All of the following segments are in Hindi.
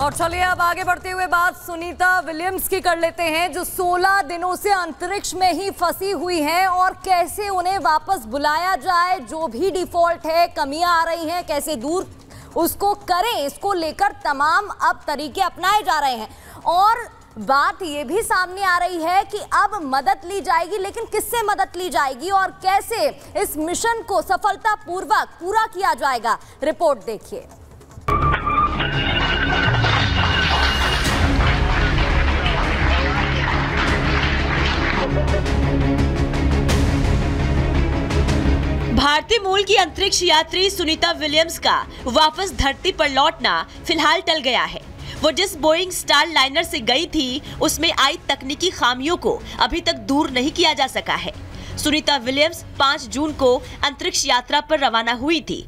और चलिए अब आगे बढ़ते हुए बात सुनीता विलियम्स की कर लेते हैं, जो 16 दिनों से अंतरिक्ष में ही फंसी हुई हैं और कैसे उन्हें वापस बुलाया जाए। जो भी डिफॉल्ट है, कमियां आ रही हैं, कैसे दूर उसको करें, इसको लेकर तमाम अब तरीके अपनाए जा रहे हैं। और बात ये भी सामने आ रही है कि अब मदद ली जाएगी, लेकिन किससे मदद ली जाएगी और कैसे इस मिशन को सफलतापूर्वक पूरा किया जाएगा। रिपोर्ट देखिए। भारतीय मूल की अंतरिक्ष यात्री सुनीता विलियम्स का वापस धरती पर लौटना फिलहाल टल गया है। वो जिस बोइंग स्टार लाइनर से गई थी, उसमें आई तकनीकी खामियों को अभी तक दूर नहीं किया जा सका है। सुनीता विलियम्स 5 जून को अंतरिक्ष यात्रा पर रवाना हुई थी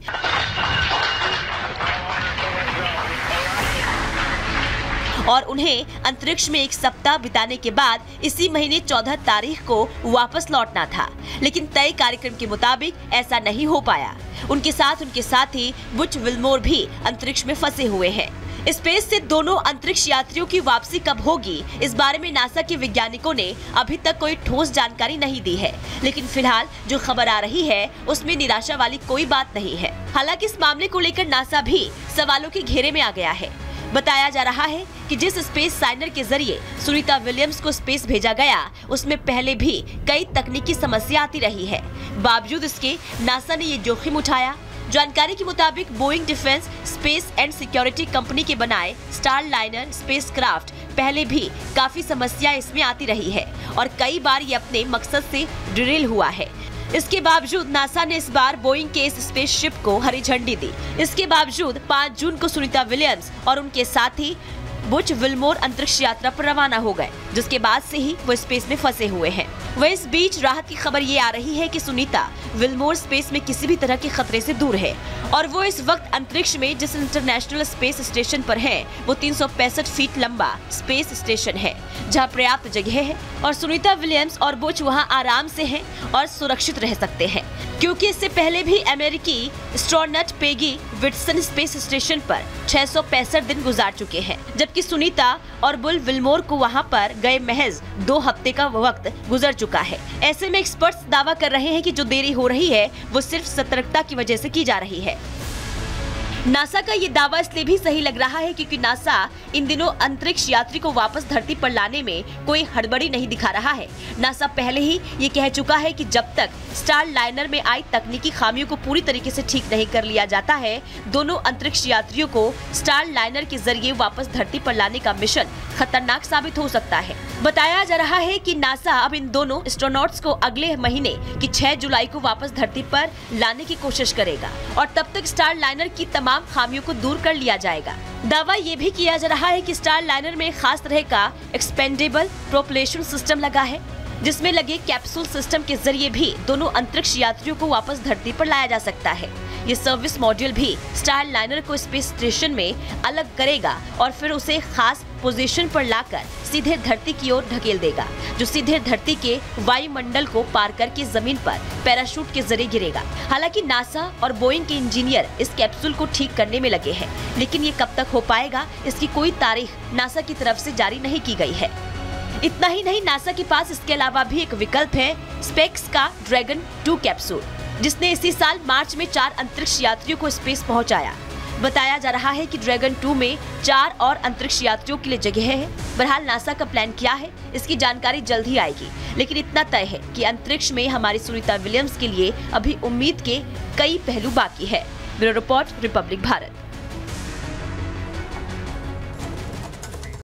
और उन्हें अंतरिक्ष में 1 सप्ताह बिताने के बाद इसी महीने 14 तारीख को वापस लौटना था, लेकिन तय कार्यक्रम के मुताबिक ऐसा नहीं हो पाया। उनके साथ उनके साथी बुच विल्मोर भी अंतरिक्ष में फंसे हुए हैं। स्पेस से दोनों अंतरिक्ष यात्रियों की वापसी कब होगी, इस बारे में नासा के वैज्ञानिकों ने अभी तक कोई ठोस जानकारी नहीं दी है, लेकिन फिलहाल जो खबर आ रही है उसमें निराशा वाली कोई बात नहीं है। हालांकि इस मामले को लेकर नासा भी सवालों के घेरे में आ गया है। बताया जा रहा है कि जिस स्पेस साइनर के जरिए सुनीता विलियम्स को स्पेस भेजा गया, उसमें पहले भी कई तकनीकी समस्या आती रही है। बावजूद इसके नासा ने ये जोखिम उठाया। जानकारी के मुताबिक Boeing defence space and security company के बनाए स्टार लाइनर स्पेसक्राफ्ट पहले भी काफी समस्या इसमें आती रही है और कई बार ये अपने मकसद से डिरेल हुआ है। इसके बावजूद नासा ने इस बार बोइंग के इस स्पेसशिप को हरी झंडी दी। इसके बावजूद 5 जून को सुनीता विलियम्स और उनके साथी बुच विल्मोर अंतरिक्ष यात्रा पर रवाना हो गए, जिसके बाद से ही वो स्पेस में फंसे हुए हैं। वह इस बीच राहत की खबर ये आ रही है कि सुनीता विल्मोर स्पेस में किसी भी तरह के खतरे से दूर है और वो इस वक्त अंतरिक्ष में जिस इंटरनेशनल स्पेस स्टेशन पर है, वो 365 फीट लंबा स्पेस स्टेशन है, जहां पर्याप्त जगह है और सुनीता विलियम्स और बुच वहां आराम से हैं और सुरक्षित रह सकते हैं, क्योंकि इससे पहले भी अमेरिकी astronaut Peggy Whitson space station पर 665 दिन गुजार चुके हैं, जबकि सुनीता और बुल विल्मोर को वहां पर गए महज 2 हफ्ते का वक्त गुजर चुका है। ऐसे में एक्सपर्ट्स दावा कर रहे हैं कि जो देरी हो रही है वो सिर्फ सतर्कता की वजह से की जा रही है। नासा का ये दावा इसलिए भी सही लग रहा है क्योंकि नासा इन दिनों अंतरिक्ष यात्री को वापस धरती पर लाने में कोई हड़बड़ी नहीं दिखा रहा है। नासा पहले ही ये कह चुका है कि जब तक स्टार लाइनर में आई तकनीकी खामियों को पूरी तरीके से ठीक नहीं कर लिया जाता है, दोनों अंतरिक्ष यात्रियों को स्टार लाइनर के जरिए वापस धरती पर लाने का मिशन खतरनाक साबित हो सकता है। बताया जा रहा है कि नासा अब इन दोनों एस्ट्रोनॉट्स को अगले महीने की 6 जुलाई को वापस धरती पर लाने की कोशिश करेगा और तब तक स्टार लाइनर की तमाम खामियों को दूर कर लिया जाएगा। दावा ये भी किया जा रहा है कि स्टार लाइनर में खास तरह का एक्सपेंडेबल प्रोपल्शन सिस्टम लगा है, जिसमें लगे कैप्सूल सिस्टम के जरिए भी दोनों अंतरिक्ष यात्रियों को वापस धरती पर लाया जा सकता है। ये सर्विस मॉड्यूल भी स्टार लाइनर को स्पेस स्टेशन में अलग करेगा और फिर उसे खास पोजीशन पर लाकर सीधे धरती की ओर ढकेल देगा, जो सीधे धरती के वायुमंडल को पार करके जमीन पर पैराशूट के जरिए गिरेगा। हालांकि नासा और बोइंग के इंजीनियर इस कैप्सूल को ठीक करने में लगे हैं, लेकिन ये कब तक हो पाएगा, इसकी कोई तारीख नासा की तरफ से जारी नहीं की गई है। इतना ही नहीं, नासा के पास इसके अलावा भी एक विकल्प है, स्पेस का ड्रैगन 2 कैप्सूल, जिसने इसी साल मार्च में 4 अंतरिक्ष यात्रियों को स्पेस पहुंचाया। बताया जा रहा है कि ड्रैगन 2 में 4 और अंतरिक्ष यात्रियों के लिए जगह है। बहरहाल नासा का प्लान क्या है, इसकी जानकारी जल्द ही आएगी, लेकिन इतना तय है कि अंतरिक्ष में हमारी सुनीता विलियम्स के लिए अभी उम्मीद के कई पहलू बाकी है। Bureau report, Republic Bharat.